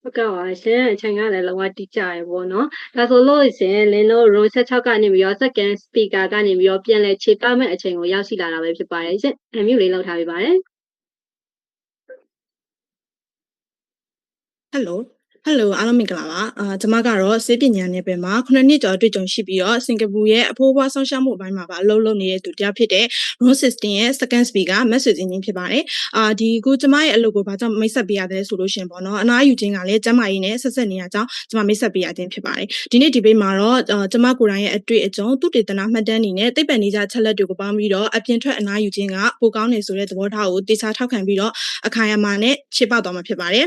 ဟုတ်ကဲ့ပါရှင်အချိန်ကလည်းလုံးဝတိကျရယ်ပေါ့နော်ဒါဆိုလို့ရှင်လင်းတို့ room 16ကနေပြီးတော့ second speaker ကနေပြီးတော့ပြန်လဲခြေပမဲ့အချိန်ကိုရောက်ရှိလာတာပဲဖြစ်ပါတယ်ရှင်အမျိုးလေးလောက်ထားပေးပါတယ် Hello အားလုံးမင်္ဂလာပါကျွန်မကတော့စေပညာနယ်ပယ်မှာ9နှစ်ကျော်တွေ့ကြုံရှိပြီးတော့စင်ကာပူရဲ့အဖိုးအဖွားဆောင်ရှားမှုအပိုင်းမှာပါအလုပ်လုပ်နေတဲ့သူတယောက်ဖြစ်တဲ့ Room 16ရဲ့ second speaker မက်ဆေ့ချင်းချင်းဖြစ်ပါတယ်ဒီကိုကျွန်မရဲ့အလုပ်ကိုဘာကြောင့်မိတ်ဆက်ပေးရတဲ့ဆိုလို့ရှင်ပေါ့နော်အနားယူခြင်းကလည်းကျမကြီးနဲ့ဆက်ဆက်နေရကြောင်းကျွန်မမိတ်ဆက်ပေးရခြင်းဖြစ်ပါတယ်ဒီနေ့ဒီဘေးမှာတော့ကျွန်မကိုယ်တိုင်ရဲ့အတွေ့အကြုံသူတေသနာမှတ်တမ်းအနေနဲ့သိပ္ပံနေကြချက်လက်တွေကိုပေါင်းပြီးတော့အပြင်ထွက်အနားယူခြင်းကပိုကောင်းနေဆိုတဲ့သဘောထားကိုတေချာထောက်ခံပြီးတော့အခိုင်အမာနဲ့ရှင်းပသွားမှာဖြစ်ပါတယ်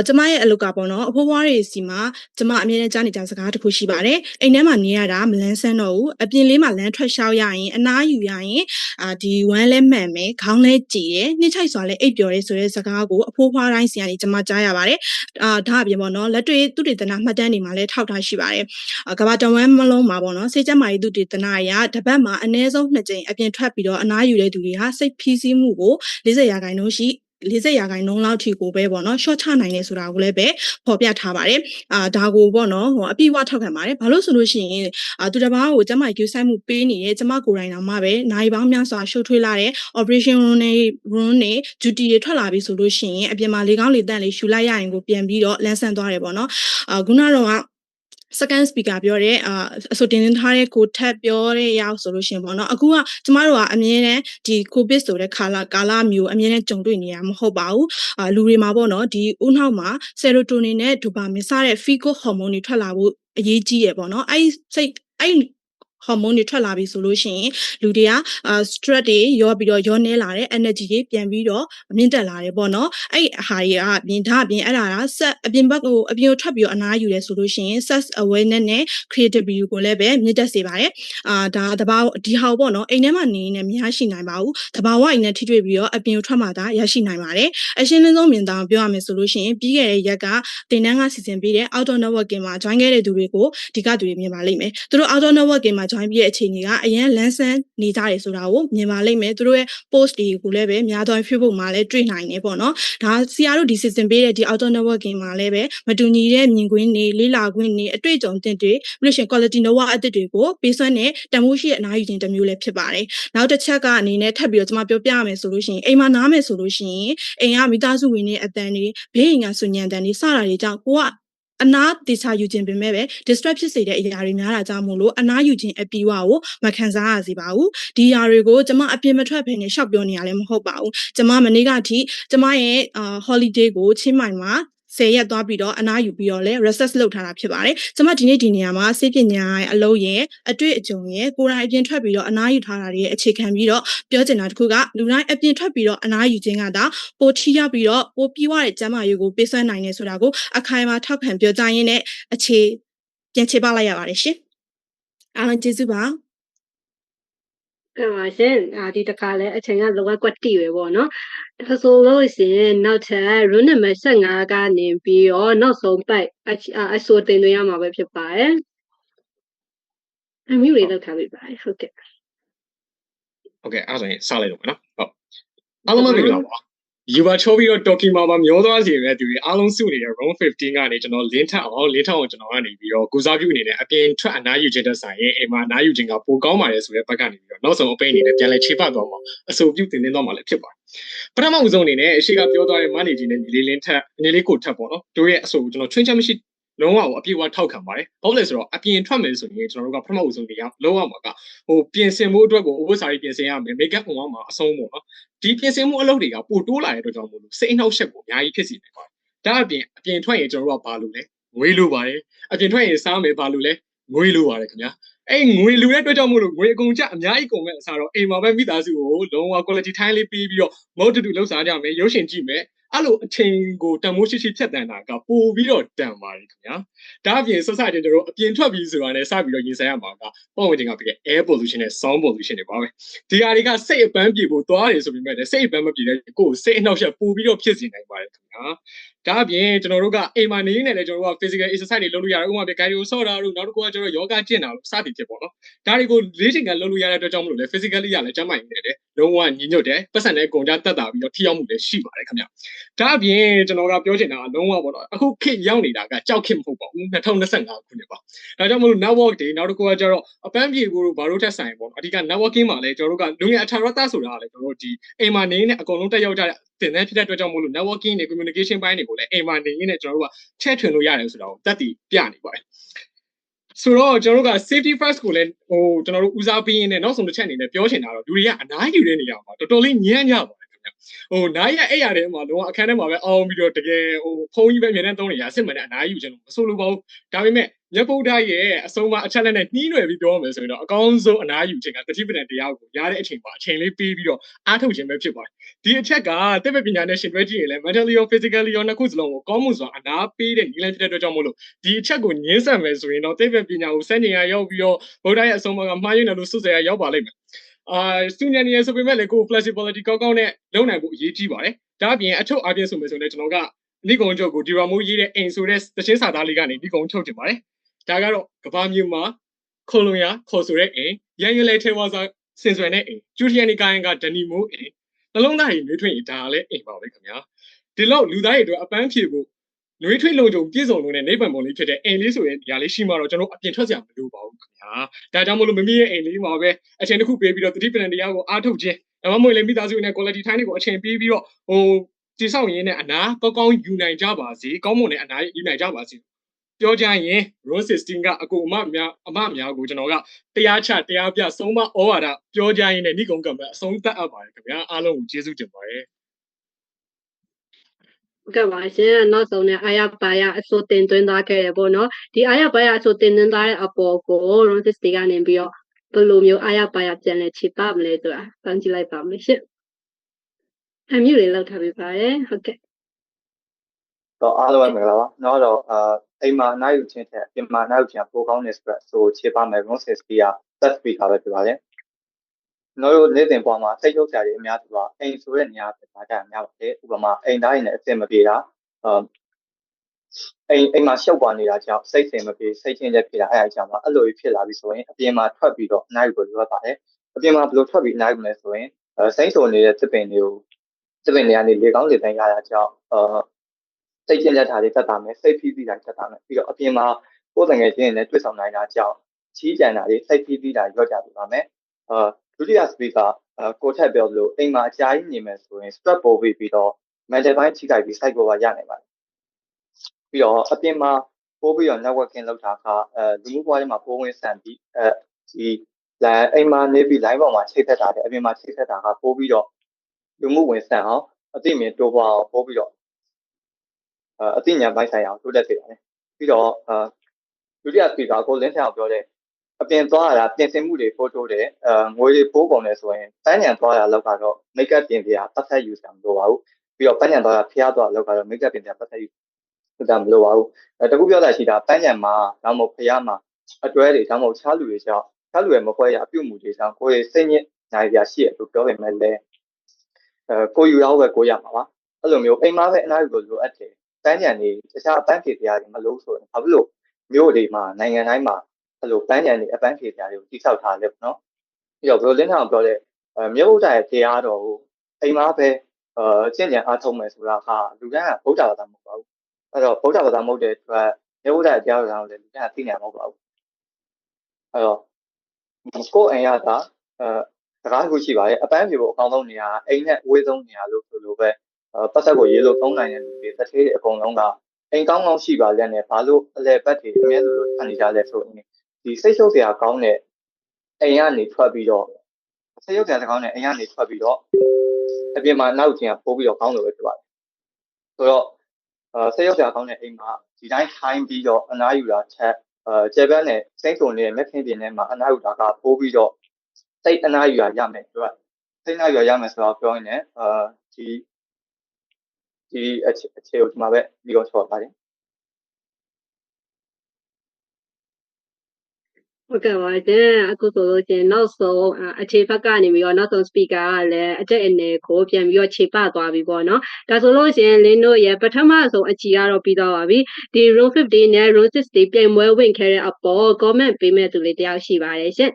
ကျမရဲ့အလုပ်ကပေါ့နော်အဖိုးဘွားတွေစီမှာကျမအမြဲတမ်းကြားနေကြစကားတစ်ခုရှိပါတယ်အိမ်ထဲမှာနေရတာမလန်းဆန်းတော့ဘူးအပြင်လေးမှာလမ်းထွက်လျှောက်ရရင်အနားယူရရင်ဒီဝမ်းလဲမှန်မယ်ခေါင်းလဲကြည်တယ်နှိမ့်ချိုက်စွာလဲအိပ်ပျော်တယ်ဆိုတဲ့စကားကိုအဖိုးဘွားတိုင်းစီကနေကျမကြားရပါတယ်ဒါအပြင်ပေါ့နော်လက်တွေ့သူတေသနာမှတ်တမ်းတွေမှာလည်းထောက်ထားရှိပါတယ်ကဘာတဝမ်းမလုံးမှာပေါ့နော်စေချမ်းမာရီသူတေသနာအရာတပတ်မှာအနည်းဆုံး2ကြိမ်အပြင်ထွက်ပြီးတော့အနားယူတဲ့သူတွေဟာစိတ်ဖိစီးမှုကို40%ရှိ40%လောက်ထိကိုပဲပေါ့နော် short ချနိုင်တယ်ဆိုတာကိုလည်းပဲဖော်ပြထားပါတယ်ဒါကိုပေါ့နော်အပြည့်အဝထောက်ခံပါတယ်ဘာလို့ဆိုလို့ရှိရင်သူတစ်ပါးကိုကျမကြီးယူဆိုင်မှုပေးနေရဲ့ကျမကိုယ်တိုင်တော့မှပဲနိုင်ပေါင်းများစွာရှုပ်ထွေးလာတဲ့ operation room နဲ့ duty တွေထွက်လာပြီဆိုလို့ရှိရင်အပြင်မှာလေကောင်းလေတန့်လေးရှူလိုက်ရရင်ကိုပြန်ပြီးတော့လန်းဆန်းသွားတယ်ပေါ့နော်ခုနတော့ကsecond speaker ပြောတဲ့အဆိုတင်ထားတဲ့ကိုထပ်ပြောတဲ့ရောက်ဆိုလို့ရှင်ပေါ့နော်အခုကကျမတို့ကအမြဲတမ်းဒီ covid ဆိုတဲ့ကာလမျိုးအမြဲတမ်းကြုံတွေ့နေရမှာမဟုတ်ပါဘူးလူတွေမှာပေါ့နော်ဒီဥနှောက်မှာ serotonin နဲ့ dopamine စတဲ့ feel good hormone တွေထွက်လာဖို့အရေးကြီးရပေါ့နော်အဲ့ဟော်မုန်းတွေထွက်လာပြီဆိုလို့ရှိရင်လူတွေကstress တွေရောပြီးတော့ရောနေလာတဲ့ energy တွေပြန်ပြီးတော့မြင့်တက်လာတယ်ပေါ့နော်အဲ့ဟာတွေကအပြင်အဲ့ဒါက set အပြင်ဘက်ကိုအပြင်ကိုထွက်ပြီးတော့အနားယူရဲဆိုလို့ရှိရင် self awareness နဲ့ creativity ကိုလည်းပဲမြင့်တက်စေပါတယ်ဒါတဘာဒီဟာပေါ့နော်အိမ်ထဲမှာနေနေမရရှိနိုင်ပါဘူးတဘာဝအိမ်နဲ့ထိတွေ့ပြီးတော့အပြင်ကိုထွက်မှသာရရှိနိုင်ပါတယ်အရှင်းလင်းဆုံးမြင်သာပြောရမယ်ဆိုလို့ရှိရင်ပြီးခဲ့တဲ့ရက်ကတင်တန်းကစီစဉ်ပေးတဲ့ outdoor networking မှာ join ခဲ့တဲ့သူတွေကိုဒီကသူတွေမြင်ပါလိမ့်မယ်သူတို့ outdoor networking မှာ join ပြီးတဲ့အခြေအနေကအရင်လန်းဆန်းနေကြတယ်ဆိုတာကိုမြင်ပါလိမ့်မယ်သူတို့ရဲ့ post တွေကိုလည်းပဲများသော Facebook မှာလည်းတွေ့နိုင်တယ်ပေါ့နော်ဒါဆရာတို့ဒီ season ပေးတဲ့ဒီ outdoor networking မှာလည်းပဲမတူညီတဲ့မြင်ကွင်းတွေလေးလာခွင့်တွေအတွေ့အကြုံတင်တွေပြီးလို့ရှိရင် quality knowledge အသစ်တွေကိုပေးစွမ်းတဲ့တမိုးရှိတဲ့အနားယူခြင်းတစ်မျိုးလည်းဖြစ်ပါတယ်နောက်တစ်ချက်ကနေနဲ့ထပ်ပြီးတော့ကျွန်မပြောပြရမယ်ဆိုလို့ရှိရင်အိမ်မှာနားမယ်ဆိုလို့ရှိရင်အိမ်ကမိသားစုဝင်တွေအတန်တွေဘေးအိမ်ကဆွညံတန်တွေစတာတွေကြောင့်ကိုကအနာတေချာယူခြင်းပင်မဲ့ပဲ distract ဖြစ်စေတဲ့အရာတွေများတာကြောင့်မို့လို့အနာယူခြင်းအပြီးဝကိုမခံစားရစေပါဘူးဒီအရာတွေကိုကျမအပြင်မထွက်ဘဲနဲ့ရှောက်ပြောနေရလည်းမဟုတ်ပါဘူးကျမမနေ့ကအထိကျမရဲ့holiday ကိုချင်းမိုင်မှာ10ရက်သွားပြီးတော့အနားယူပြီးတော့လဲ research လုပ်ထားတာဖြစ်ပါတယ်။ကျွန်မဒီနေ့ဒီနေရာမှာစေပညာရဲ့အလုပ်ရဲ့အတွေ့အကြုံရဲ့ကိုယ်တိုင်အပြင်ထွက်ပြီးတော့အနားယူထားတာတွေရဲ့အခြေခံပြီးတော့ပြောချင်တာတစ်ခုကလူတိုင်းအပြင်ထွက်ပြီးတော့အနားယူခြင်းကဒါပိုထိရောက်ပြီးတော့ပိုပြီးွားတဲ့ကျန်းမာရေးကိုပေးစွမ်းနိုင်တယ်ဆိုတာကိုအခိုင်အမာထောက်ခံပြောကြားရင်းနဲ့ပြန်ချေပလိုက်ရပါတယ်ရှင်။အားလုံးကျေးဇူးပါ။ကဲပါရှင်ဒီတစ်ခါလဲအချိန်ကလောကကွက်တီပဲပေါ့နော်ဒါဆိုလို့ရှင်နောက်ထပ် room number 15ကနေပြီးတော့နောက်ဆုံးပိုက်အဆိုတင်သွင်းရမှာပဲဖြစ်ပါတယ်အမျိုးလေးလောက်ထားပေးပါတယ်ဟုတ်ကဲ့အဲ့ဒါဆိုရင်စလိုက်တော့မယ်နော်ဟုတ်အားလုံးမင်္ဂလာပါယူပါချိုးပြီးတော့တော်ကီမှာမျောသွားစီရတဲ့သူတွေအားလုံးစုနေတဲ့ round 15ကနေကျွန်တော်လင်းထက်အောင်ကျွန်တော်ကနေပြီးတော့ကိုစားပြုအနေနဲ့အပြင်ထွက်အနားယူခြင်းတဲ့ဆိုင်ရင်အိမ်မှာအနားယူခြင်းကပိုကောင်းပါတယ်ဆိုတဲ့ဘက်ကနေပြီးတော့နောက်ဆုံးအပိတ်အနေနဲ့ပြန်လဲခြေပတ်သွားမှာအဆိုပြုတင်သွားမှာလည်းဖြစ်ပါတယ်ပထမဦးဆုံးအနေနဲ့အရှိကပြောသွားတဲ့မန်နေဂျီနဲ့ညီလေးလင်းထက်ညီလေးကိုထက်ပေါ့နော်တို့ရဲ့အဆိုကိုကျွန်တော်ချွင်းချက်မရှိလုံးဝအပြည့်အဝထောက်ခံပါတယ်။ဘာလို့လဲဆိုတော့အပြင်ထွက်မယ်ဆိုရင်ကျွန်တော်တို့ကပထမဦးဆုံးနေရလုံးဝမှာကပြင်ဆင်မှုအတွက်ကိုဥပစာရေးပြင်ဆင်ရမယ်။ make up ဝင်အောင်မှာအဆုံးပေါ့နော်။ဒီပြင်ဆင်မှုအလုပ်တွေကပိုတိုးလာတဲ့အတွက်ကြောင့်မို့လို့စိတ်အနှောက်အယှက်ကိုအများကြီးဖြစ်စေနိုင်ပါတယ်။ဒါအပြင်ထွက်ရင်ကျွန်တော်တို့ကဘာလို့လဲငွေလိုပါတယ်။အပြင်ထွက်ရင်စားမယ်ဘာလို့လဲငွေလိုပါတယ်ခင်ဗျာ။အဲ့ငွေလိုတဲ့အတွက်ကြောင့်မို့လို့ငွေအကုန်ကျအများကြီးကုန်မဲ့အစားတော့အိမ်မှာပဲမိသားစုကိုလုံးဝ quality time လေးပေးပြီးတော့မဟုတ်တူလှုပ်ရှားကြမယ်ရုပ်ရှင်ကြည့်မယ်အဲ့လိုအချိန်ကိုတန်မိုးရှိရှိဖြတ်တန်းတာကပို့ပြီးတော့တန်ပါတယ်ခင်ဗျာဒါအပြင်ဆက်စချင်းတို့အပြင်ထွက်ပြီးဆိုတာနဲ့စပြီးတော့ရင်ဆိုင်ရမှာကပုံဝင်တင်ကပြီး air pollution နဲ့ sound pollution တွေပါပဲဒီဟာတွေကစိတ်အပန်းပြေဖို့သွားတယ်ဆိုပေမဲ့စိတ်အပန်းမပြေတဲ့ကိုယ်စိတ်အနှောက်အယှက်ပို့ပြီးတော့ဖြစ်စေနိုင်ပါတယ်ခင်ဗျာဒါအပြင်ကျွန်တော်တို့ကအိမ်မှာနေနေလည်းကျွန်တော်တို့က physical exercise တွေလုပ်လို့ရတယ်ဥပမာပြ cardio ဆော့တာတို့နောက်တစ်ခုကကျွန်တော်ယောဂကျင့်တာလို့စသည်ဖြစ်ပေါ့နော်ဒါတွေကိုလေးချိန်ကလုပ်လို့ရတဲ့အတွက်ကြောင့်မလို့လဲ physically ရလဲကျန်းမာရေးနဲ့လည်းလုံးဝညီညွတ်တယ်ပတ်စံနဲ့ကုန်ကြတက်တာပြီးတော့ထိရောက်မှုလည်းရှိပါတယ်ခင်ဗျ ဒါအပြင်ကျွန်တော်ကပြောချင်တာကလုံးဝပေါ့နော်အခုခေတ်ရောက်နေတာကကြောက်ခေတ်မဟုတ်ပါဘူး2025ခုနှစ်ပါဒါကြောင့်မလို့ network တွေနောက်တစ်ခုကကျတော့အပန်းပြေကိုဘာလို့ထက်ဆိုင်ပေါ့နော်အဓိက networking မှာလည်းကျွန်တော်တို့ကလူငယ်အထာရတဆိုတာကလည်းကျွန်တော်တို့ဒီအိမ်မှာနေနေအကုန်လုံးတက်ရောက်ကြတဲ့တင်တဲ့ဖြစ်တဲ့အတွက်ကြောင့်မလို့ networking တွေ communication ပိုင်းတွေကိုလည်းအိမ်မှာနေနေကျွန်တော်တို့ကချဲ့ထွင်လို့ရတယ်ဆိုတော့တက်တည်ပြနေပါတယ်ဆိုတော့ကျွန်တော်တို့က safety first ကိုလည်းကျွန်တော်တို့ဦးစားပေးရင်းနဲ့နောက်ဆုံးတစ်ချက်အနေနဲ့ပြောချင်တာတော့လူတွေကအနားယူတဲ့နေရာမှာတော်တော်လေးညံ့ညပါတယ်ခင်ဗျနားရအဲ့ရတယ်မှာလုံးဝအခန်းထဲမှာပဲအောင်ပြီးတော့တကယ်ဖုန်းကြီးပဲမြင်တဲ့သုံးနေရစစ်မှန်တဲ့အနားယူခြင်းလို့မဆိုလိုပါဘူးဒါပေမဲ့မြတ်ဗုဒ္ဓရဲ့အဆုံးအချက်လက်နဲ့နှီးနွယ်ပြီးပြောမယ်ဆိုရင်တော့အကောင်းဆုံးအနားယူခြင်းကတတိပဒံတရားကိုရတဲ့အချိန်မှာအချိန်လေးပေးပြီးတော့အားထုတ်ခြင်းပဲဖြစ်ပါတယ်ဒီအချက်ကတပည့်ပညာနဲ့ရှင်တွဲကြည့်ရင်လည်း mentally or physically ရောနှစ်ခုစလုံးကိုကောင်းမှုစွာအနားပေးတဲ့နည်းလမ်းဖြစ်တဲ့အတွက်ကြောင့်မို့လို့ဒီအချက်ကိုညှင်းဆန်မယ်ဆိုရင်တော့တပည့်ပညာကိုစံကျင်ရရောက်ပြီးတော့ဗုဒ္ဓရဲ့အဆုံးအမကမှားယွင်းတယ်လို့စွတ်ဆဲရရောက်ပါလိမ့်မယ်စတူဒန်တွေဆိုပေမဲ့လည်းကို flexibility ကောင်းကောင်းနဲ့လုပ်နိုင်ဖို့အရေးကြီးပါတယ်ဒါအပြင်အထုတ်အပြင်ဆိုမယ်ဆိုရင်ကျွန်တော်ကနိဂုံချုပ်ကိုဒီရာမိုးရေးတဲ့အိမ်ဆိုတဲ့သချင်းစာသားလေးကနေနိဂုံထုတ်တင်ပါတယ်ဒါကတော့ကဘာမျိုးမှာခေါ်လွန်ရခေါ်ဆိုတဲ့အိမ်ရန်ရလဲထဲဝါစာစင်စွယ်တဲ့အိမ်ကျူရီယန်နီကိုင်းကဒနီမိုးအိမ်နှလုံးသားကြီးနှွေးထွေးဒါလည်းအိမ်ပါပဲခင်ဗျာဒီလောက်လူသားတွေအတွက်အပန်းဖြေဖို့နှွေးထွေးလုံခြုံပြည့်စုံလို့နဲ့နိဗ္ဗာန်ပုံလေးဖြစ်တဲ့အိမ်လေးဆိုရင်ဒီဟာလေးရှိမှတော့ကျွန်တော်အပြင်ထွက်စရာမလိုပါဘူးခင်ဗျာဒါကြောင့်မလို့မမီးရဲ့အိမ်လေးမှာပဲအချိန်တစ်ခုပေးပြီးတော့တတိပဒံတရားကိုအားထုတ်ခြင်းဒါမှမဟုတ်လေမိသားစုနဲ့ quality time တွေကိုအချိန်ပေးပြီးတော့တိဆောက်ရင်းနဲ့အနာကောင်းကောင်းယူနိုင်ကြပါစေကောင်းမွန်တဲ့အနာယူနိုင်ကြပါစေပြောကြရင် Rose 16ကအကူအမများကိုကျွန်တော်ကတရားချတရားပြဆုံးမဩဝါဒပြောကြရင်လည်းဏိကုံကံပဲအဆုံးသတ်အပ်ပါတယ်ခင်ဗျာအားလုံးကိုကျေးဇူးတင်ပါတယ်ကဲပါရှင်နောက်ဆုံးနဲ့အာရပါရအစိုးတင်သွင်းသွားခဲ့တယ်ပေါ့နော်ဒီအာရပါရအစိုးတင်သွင်းသွားတဲ့အပေါ်ကို Rose တွေကနေပြီးတော့ဘယ်လိုမျိုးအာရပါရပြန်လဲခြေပမလဲဆိုတာဖန်ကြည့်လိုက်ပါမယ်ရှင်အမျိုးလေးလောက်ထားပေးပါရယ်ဟုတ်ကဲ့တော့အားလုံးပဲမင်္ဂလာပါနောက်တော့အိမ်မှာနားယူခြင်းတဲ့ပြင်မှာနားယူခြင်းပိုကောင်းတဲ့ဆိုတော့ခြေပါမယ် Rose တွေက set speaker ပဲဖြစ်ပါတယ်ကျွန်တော်တို့နေ့စဉ်ပေါ်မှာစိတ်ထုတ်ကြတယ်အများစုကအိမ်ဆိုတဲ့နေရာဖြစ်တာကြများပါတယ်ဥပမာအိမ်သားရင်လည်းအဆင်မပြေတာအိမ်မှာရှောက်ပါနေတာကြောင့်စိတ်ဆင်မပြေစိတ်ချင်းချက်ဖြစ်တာအဲ့အကြောင်းပါအဲ့လိုဖြစ်လာပြီဆိုရင်အပြင်မှာထွက်ပြီးတော့အနားယူဖို့လိုအပ်ပါတယ်အပြင်မှာဘယ်လိုထွက်ပြီးအနားယူမလဲဆိုရင်စိတ်ဆိုနေတဲ့သစ်ပင်တွေကနေလေကောင်းလေတိုင်းရတာကြောင့်စိတ်ချင်းချက်ထားလေးတက်တာမယ်စိတ်ဖိစီးတာတက်တာမယ်ပြီးတော့အပြင်မှာကိုယ်တငယ်ချင်းနဲ့တွေ့ဆောင်နိုင်တာကြောင့်ချီးကြံတာလေးစိတ်ဖိစီးတာရော့ကြပါမယ်ဒုတိယ speaker ကိုထက်ပြောလို့အိမ်မှာအကြာကြီးနေမယ်ဆိုရင် stress ပိုပြီးတော့ mental ဘိုင်းထိခိုက်ပြီး psycho ရနိုင်ပါတယ်ပြီးတော့အပြင်မှာပို့ပြီးတော့ networking လုပ်တာကလူမှုဘဝထဲမှာပိုဝင်ဆန်ပြီးဒီအိမ်မှာနေပြီး line ပေါ်မှာချိတ်သက်တာတဲ့အပြင်မှာချိတ်သက်တာကပို့ပြီးတော့လူမှုဝင်ဆန်အောင်အသိမြင်တိုးပွားအောင်ပို့ပြီးတော့အသိဉာဏ်ပိုင်းဆိုင်ရာတိုးတက်စေပါတယ်ပြီးတော့ဒုတိယ speaker ကိုလင်းထအောင်ပြောတဲ့အပြင်သွားရတာပြင်ဆင်မှုတွေပို့တိုးတယ်ငွေတွေပိုးကုန်တယ်ဆိုရင်ပန်းညံသွားရလောက်ကတော့ make up ပြင်ပြပတ်သက်ယူစရာမလိုပါဘူးပြီးတော့ပန်းညံသွားရဖျားသွားလောက်ကတော့ make up ပြင်ပြပတ်သက်ယူစရာမလိုပါဘူးတခုပြောတာရှိတာပန်းညံမှာဒါမှမဟုတ်ဖျားမှာအတွဲတွေဒါမှမဟုတ်ချားလူတွေကြောင့်ချားလူရဲ့မဖွဲရအပြုတ်မှုတွေကြောင့်ကိုယ်ရဲ့စိတ်ညစ်နိုင်ကြရှိရလို့ပြောပေမဲ့လည်းကိုယူရောက်ပဲကိုရမှာပါအဲ့လိုမျိုးအိမ်မှာပဲအနားယူလို့လိုအပ်တယ်ပန်းညံတွေတခြားအပန်းဖြေတရားတွေမလို့ဆိုရင်ဘာဖြစ်လို့မျိုးတွေမှာနိုင်ငံတိုင်းမှာအဲ့လိုပန်းညံတွေအပန်းဖြေတရားတွေကိုတိဆောက်ထားတယ်ပေါ့နော်ပြီးတော့ဘယ်လိုလင်းထောင်ပြောတဲ့မြို့ဥဒ္ဒရဲ့တရားတော်ကိုအိမ်မှာပဲကျင့်ကြံအားထုတ်မယ်ဆိုတာကလူတိုင်းကဗုဒ္ဓဘာသာမဟုတ်ပါဘူးအဲ့တော့ဗုဒ္ဓဘာသာမဟုတ်တဲ့အတွက်မြို့ဥဒ္ဒရဲ့တရားတော်ကိုလည်းလူတိုင်းကသိနေမှာမဟုတ်ပါဘူးအဲ့တော့ကိုယ်အိမ်ရတာစကားခုရှိပါတယ်အပန်းဖြေဖို့အကောင်းဆုံးနေရာအိမ်နဲ့အဝေးဆုံးနေရာလို့ဆိုလိုပဲပတ်သက်ကိုရေးလို့သုံးနိုင်တဲ့လူတွေတစ်သေးတွေအကုန်လုံးကအိမ်ကောင်းကောင်းရှိပါလက်နဲ့ဘာလို့အလဲပတ်တွေအများစုလို့ထပ်နေကြလဲဆိုရင်ဒီစိတ်ရှုပ်စရာကောင်းတဲ့အိမ်ကနေထွက်ပြီးတော့စိတ်ရှုပ်စရာကောင်းတဲ့အိမ်ကနေထွက်ပြီးတော့အပြင်မှာနောက်ကျင်ပိုးပြီးတော့ကောင်းလို့ပဲဖြစ်ပါတယ်ဆိုတော့စိတ်ရှုပ်စရာကောင်းတဲ့အိမ်မှာဒီတိုင်းထိုင်းပြီးတော့အနားယူတာချက်ကျေပန်းနဲ့စိတ်စုံနေတဲ့မျက်ခင်းပြင်ထဲမှာအနားယူတာကပိုးပြီးတော့စိတ်အနားယူရမယ်ဆိုတော့စိတ်အနားယူရမယ်ဆိုတော့ပြောရင်လည်းဒီအခြေကိုဒီမှာပဲပြီးတော့ချော်ပါတယ်ဟုတ်ကဲ့ပါရှင်အခုဆိုလို့ရှင်နောက်ဆုံးအခြေဘက်ကနေပြီးတော့နောက်ဆုံး speaker ကလည်းအတက်အနေကိုပြန်ပြီးတော့ခြေပသွားပြီပေါ့နော်ဒါဆိုလို့ရှင်လင်းတို့ရဲ့ပထမဆုံးအချီကတော့ပြီးသွားပါပြီဒီ row 50နဲ့ row 60ပြိုင်ပွဲဝင်ခဲ့တဲ့အပေါ် comment ပေးမဲ့သူလေးတယောက်ရှိပါတယ်ရှင်